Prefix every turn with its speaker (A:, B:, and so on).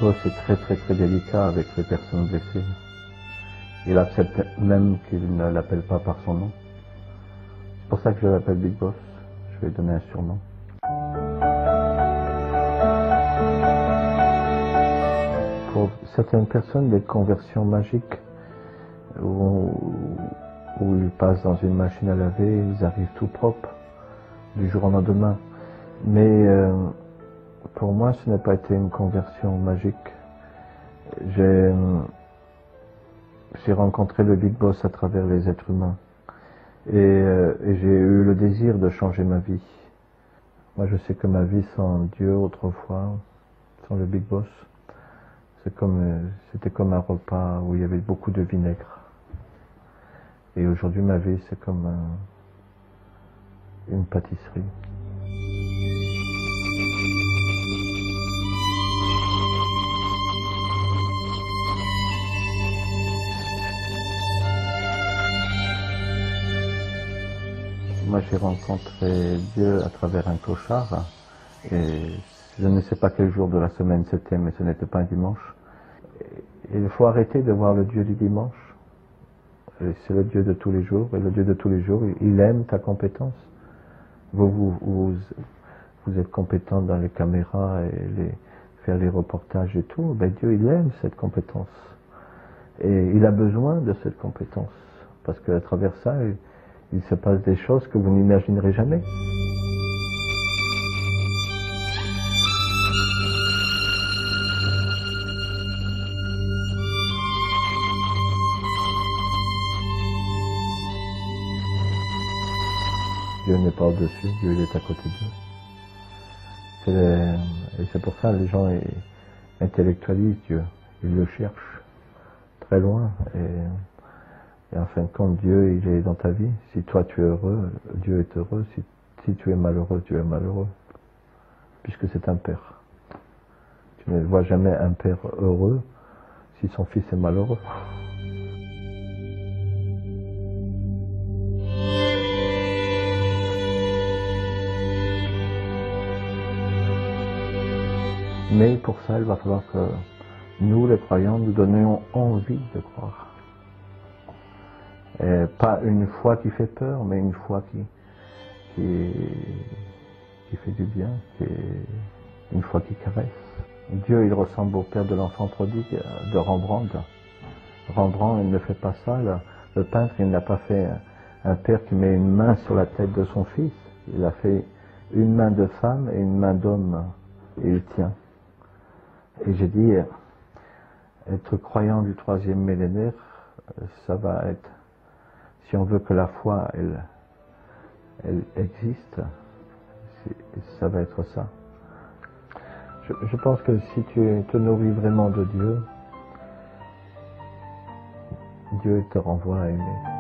A: Boss est très délicat avec les personnes blessées. Il accepte même qu'il ne l'appelle pas par son nom. C'est pour ça que je l'appelle Big Boss. Je vais lui donner un surnom. Pour certaines personnes, des conversions magiques où ils passent dans une machine à laver, ils arrivent tout propres du jour au lendemain. Mais pour moi, ce n'a pas été une conversion magique. J'ai rencontré le Big Boss à travers les êtres humains et j'ai eu le désir de changer ma vie. Moi, je sais que ma vie sans Dieu autrefois, sans le Big Boss, c'était comme un repas où il y avait beaucoup de vinaigre. Et aujourd'hui, ma vie, c'est comme une pâtisserie. Moi, j'ai rencontré Dieu à travers un clochard. Et je ne sais pas quel jour de la semaine c'était, mais ce n'était pas un dimanche. Et il faut arrêter de voir le Dieu du dimanche. C'est le Dieu de tous les jours. Et le Dieu de tous les jours, il aime ta compétence. Vous êtes compétent dans les caméras et faire les reportages et tout. Ben Dieu, il aime cette compétence. Et il a besoin de cette compétence. Parce qu'à travers ça, il se passe des choses que vous n'imaginerez jamais. Dieu n'est pas au-dessus, Dieu il est à côté d'eux. Et c'est pour ça que les gens intellectualisent Dieu. Ils le cherchent très loin. Et en fin de compte, Dieu il est dans ta vie. Si toi tu es heureux, Dieu est heureux. Si tu es malheureux, Dieu est malheureux. Puisque c'est un père. Tu ne vois jamais un père heureux si son fils est malheureux. Mais pour ça, il va falloir que nous, les croyants, nous donnions envie de croire. Et pas une foi qui fait peur, mais une foi qui fait du bien, une foi qui caresse. Dieu, il ressemble au père de l'enfant prodigue de Rembrandt. Rembrandt, il ne fait pas ça. Le peintre, il n'a pas fait un père qui met une main sur la tête de son fils. Il a fait une main de femme et une main d'homme, et il tient. Et j'ai dit, être croyant du 3e millénaire, ça va être, si on veut que la foi, elle existe, ça va être ça. Je pense que si tu te nourris vraiment de Dieu, Dieu te renvoie à aimer.